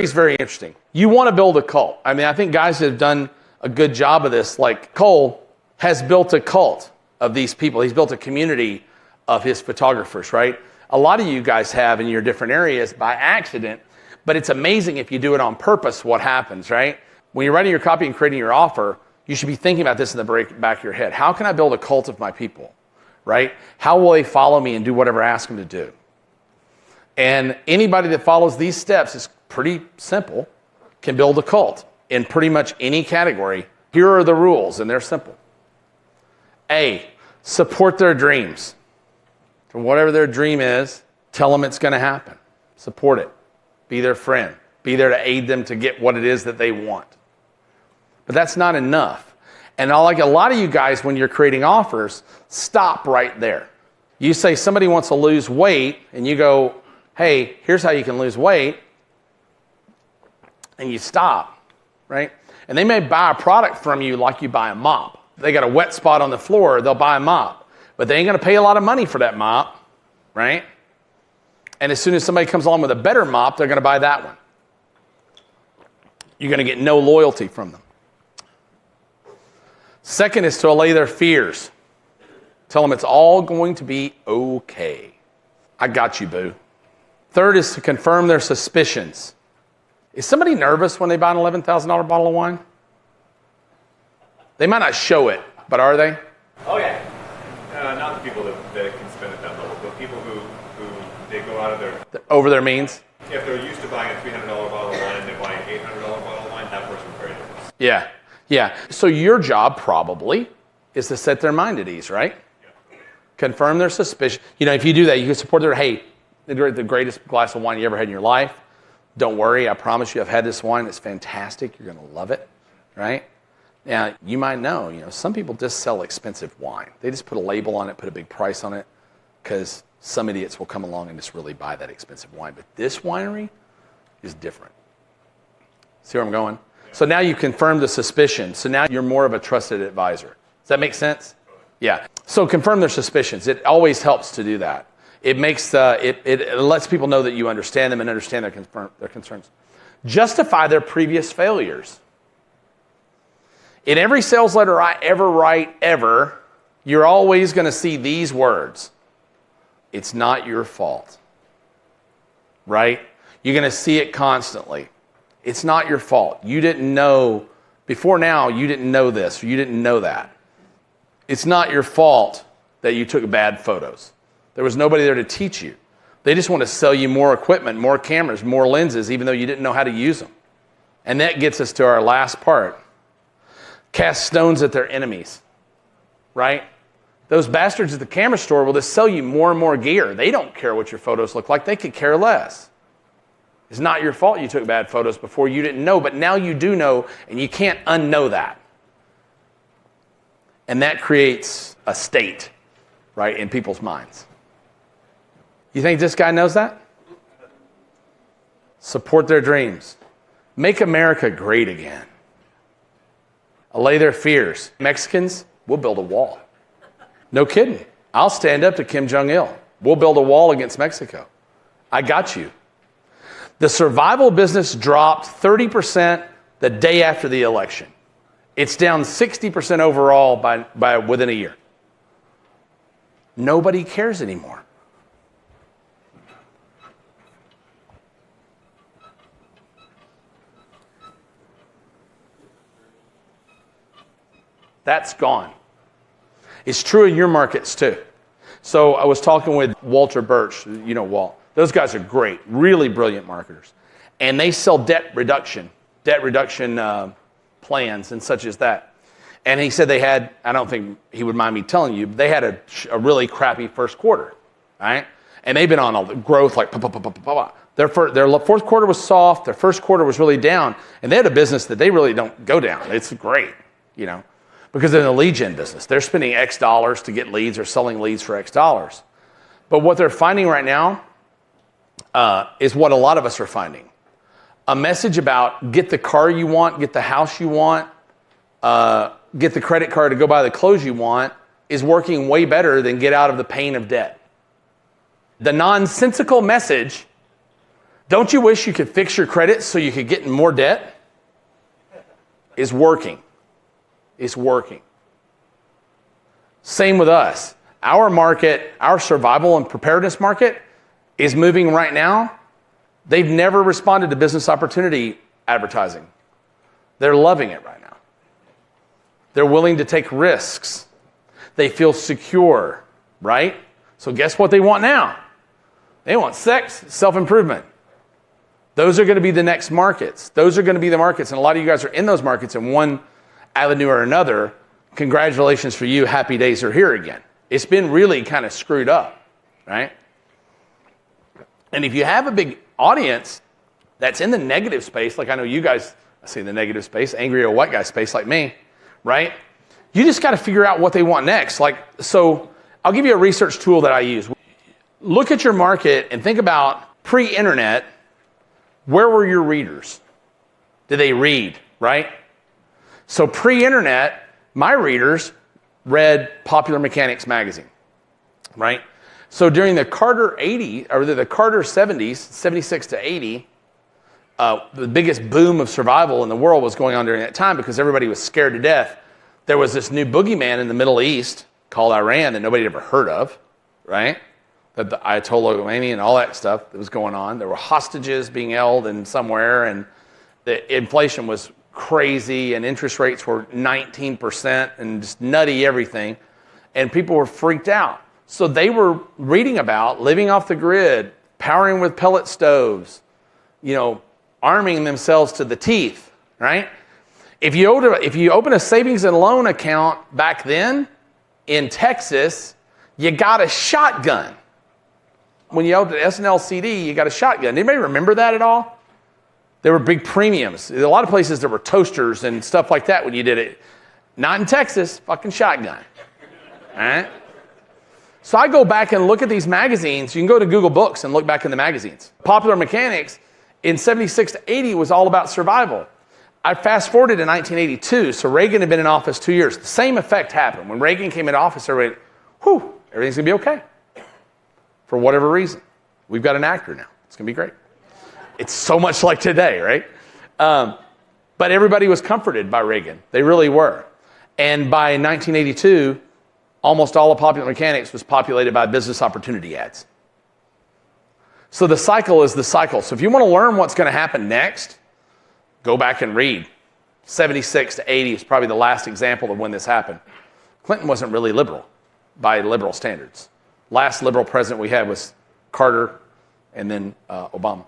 It's very interesting. You want to build a cult. I mean, I think guys that have done a good job of this, like Cole, has built a cult of these people. He's built a community of his photographers, right? A lot of you guys have in your different areas by accident, but it's amazing if you do it on purpose what happens, right? When you're writing your copy and creating your offer, you should be thinking about this in the back of your head. How can I build a cult of my people, right? How will they follow me and do whatever I ask them to do? And anybody that follows these steps is pretty simple, can build a cult in pretty much any category. Here are the rules, and they're simple. A, support their dreams. For whatever their dream is, tell them it's going to happen. Support it. Be their friend. Be there to aid them to get what it is that they want. But that's not enough. And like a lot of you guys, when you're creating offers, stop right there. You say somebody wants to lose weight, and you go, hey, here's how you can lose weight. And you stop, right? And they may buy a product from you like you buy a mop. They got a wet spot on the floor, they'll buy a mop. But they ain't going to pay a lot of money for that mop, right? And as soon as somebody comes along with a better mop, they're going to buy that one. You're going to get no loyalty from them. Second is to allay their fears. Tell them it's all going to be okay. I got you, boo. Third is to confirm their suspicions. Is somebody nervous when they buy an $11,000 bottle of wine? They might not show it, but are they? Oh, yeah. Not the people that can spend at that level, but people who they go out of their... Over their means? If they're used to buying a $300 bottle of wine and they're buying an $800 bottle of wine, that person's very nervous. Yeah, yeah. So your job probably is to set their mind at ease, right? Yeah. Confirm their suspicion. You know, if you do that, you can support their, hey, the greatest glass of wine you ever had in your life. Don't worry, I promise you I've had this wine. It's fantastic. You're going to love it, right? Now, you might know, some people just sell expensive wine. They just put a label on it, put a big price on it, because some idiots will come along and just really buy that expensive wine. But this winery is different. See where I'm going? Yeah. So now you confirm the suspicion. So now you're more of a trusted advisor. Does that make sense? Yeah. So confirm their suspicions. It always helps to do that. It makes it lets people know that you understand them and understand their concerns. Justify their previous failures. In every sales letter I ever write, you're always going to see these words. It's not your fault. Right? You're going to see it constantly. It's not your fault. You didn't know, before now, you didn't know this, or you didn't know that. It's not your fault that you took bad photos. There was nobody there to teach you. They just want to sell you more equipment, more cameras, more lenses, even though you didn't know how to use them. And that gets us to our last part. Cast stones at their enemies, right? Those bastards at the camera store will just sell you more and more gear. They don't care what your photos look like. They could care less. It's not your fault you took bad photos before. You didn't know, but now you do know, and you can't unknow that. And that creates a state, right, in people's minds. You think this guy knows that? Support their dreams. Make America great again. Allay their fears. Mexicans, we'll build a wall. No kidding. I'll stand up to Kim Jong-il. We'll build a wall against Mexico. I got you. The survival business dropped 30% the day after the election. It's down 60% overall by within a year. Nobody cares anymore. That's gone. It's true in your markets too. So I was talking with Walter Birch, Walt. Those guys are great, really brilliant marketers. And they sell debt reduction plans and such as that. And he said they had, I don't think he would mind me telling you, they had a really crappy first quarter, right? And they've been on a growth like, Their fourth quarter was soft, their first quarter was really down, and they had a business that they really don't go down. It's great, because they're in the lead gen business. They're spending X dollars to get leads or selling leads for X dollars. But what they're finding right now is what a lot of us are finding. A message about get the car you want, get the house you want, get the credit card to go buy the clothes you want is working way better than get out of the pain of debt. The nonsensical message Don't you wish you could fix your credit so you could get in more debt? Is working. It's working. Same with us. Our market, our survival and preparedness market is moving right now. They've never responded to business opportunity advertising. They're loving it right now. They're willing to take risks. They feel secure, right? So guess what they want now? They want sex, self-improvement. Those are going to be the next markets. Those are going to be the markets. And a lot of you guys are in those markets in one avenue or another. Congratulations for you. Happy days are here again. It's been really kind of screwed up, right? And if you have a big audience that's in the negative space, like I know you guys, I say the negative space, angry or white guy space like me, right? You just got to figure out what they want next. Like, so I'll give you a research tool that I use. Look at your market and think about pre-internet, where were your readers? Did they read, right? So pre-internet, my readers read Popular Mechanics magazine, right? So during the Carter 80, or the Carter 70s, 76 to 80, the biggest boom of survival in the world was going on during that time because everybody was scared to death. There was this new boogeyman in the Middle East called Iran that nobody had ever heard of, right? The Ayatollah Khomeini and all that stuff that was going on. There were hostages being held in somewhere, and the inflation was crazy, and interest rates were 19% and just nutty everything, and people were freaked out. So they were reading about living off the grid, powering with pellet stoves, arming themselves to the teeth, right? If you open a savings and loan account back then in Texas, you got a shotgun. When you opened an SNL CD, you got a shotgun. Anybody remember that at all? There were big premiums. A lot of places there were toasters and stuff like that when you did it. Not in Texas, fucking shotgun. All right? So I go back and look at these magazines. You can go to Google Books and look back in the magazines. Popular Mechanics in 76 to 80 was all about survival. I fast forwarded to 1982, so Reagan had been in office 2 years. The same effect happened. When Reagan came into office, everybody, everything's going to be okay. For whatever reason. We've got an actor now. It's going to be great. It's so much like today, right? But everybody was comforted by Reagan. They really were. And by 1982, almost all of Popular Mechanics was populated by business opportunity ads. So the cycle is the cycle. So if you want to learn what's going to happen next, go back and read. 76 to 80 is probably the last example of when this happened. Clinton wasn't really liberal by liberal standards. Last liberal president we had was Carter and then Obama,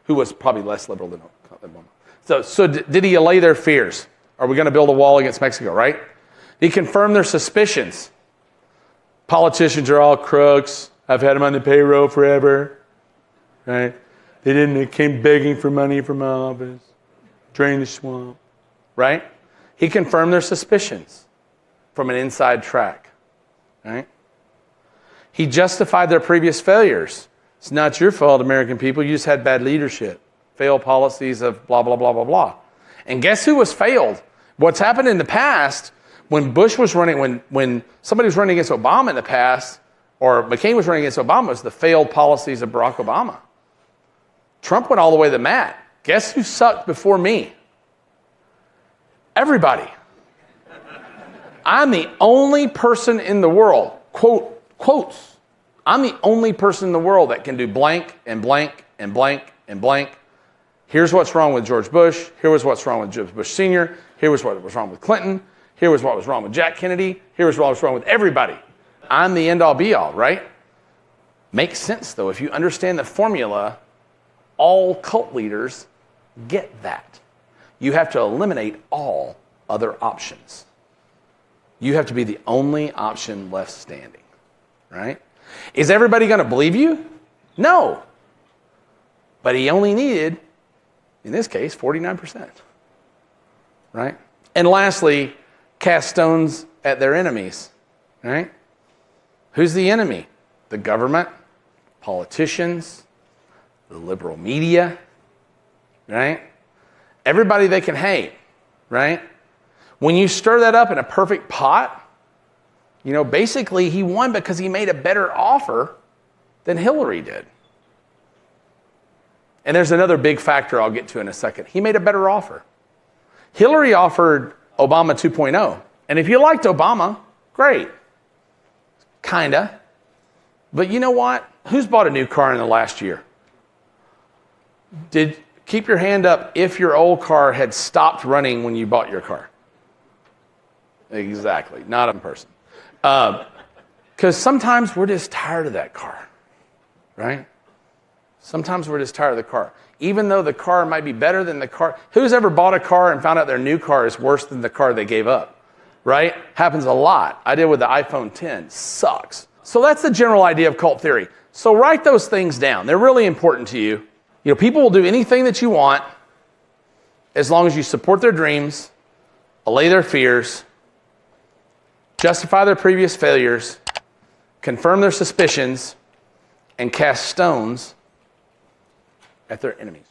who was probably less liberal than Obama. So did he allay their fears? Are we going to build a wall against Mexico, right? Did he confirm their suspicions? Politicians are all crooks. I've had them on the payroll forever, right? They came begging for money from my office. Drain the swamp, right? He confirmed their suspicions from an inside track, right? He justified their previous failures. It's not your fault, American people. You just had bad leadership, failed policies of blah, blah, blah, blah, blah. And guess who was failed? What's happened in the past, when Bush was running, when somebody was running against Obama in the past, or McCain was running against Obama, was the failed policies of Barack Obama. Trump went all the way to the mat. Guess who sucked before me? Everybody. I'm the only person in the world, quotes, I'm the only person in the world that can do blank and blank and blank and blank. Here's what's wrong with George Bush. Here was what's wrong with George Bush Sr. Here was what was wrong with Clinton. Here was what was wrong with Jack Kennedy. Here was what was wrong with everybody. I'm the end-all be-all, right? Makes sense, though. If you understand the formula, all cult leaders get that. You have to eliminate all other options. You have to be the only option left standing, right? Is everybody going to believe you? No. But he only needed, in this case, 49%, right? And lastly, cast stones at their enemies, right? Who's the enemy? The government, politicians, the liberal media, right? Everybody they can hate, right? When you stir that up in a perfect pot, basically he won because he made a better offer than Hillary did. And there's another big factor I'll get to in a second. He made a better offer. Hillary offered Obama 2.0. And if you liked Obama, great. Kinda. But you know what? Who's bought a new car in the last year? Keep your hand up if your old car had stopped running when you bought your car. Exactly. Not a person. Because sometimes we're just tired of that car, right? Sometimes we're just tired of the car. Even though the car might be better than the car. Who's ever bought a car and found out their new car is worse than the car they gave up? Right? Happens a lot. I did with the iPhone 10. Sucks. So that's the general idea of cult theory. So write those things down. They're really important to you. You know, people will do anything that you want as long as you support their dreams, allay their fears, justify their previous failures, confirm their suspicions, and cast stones at their enemies.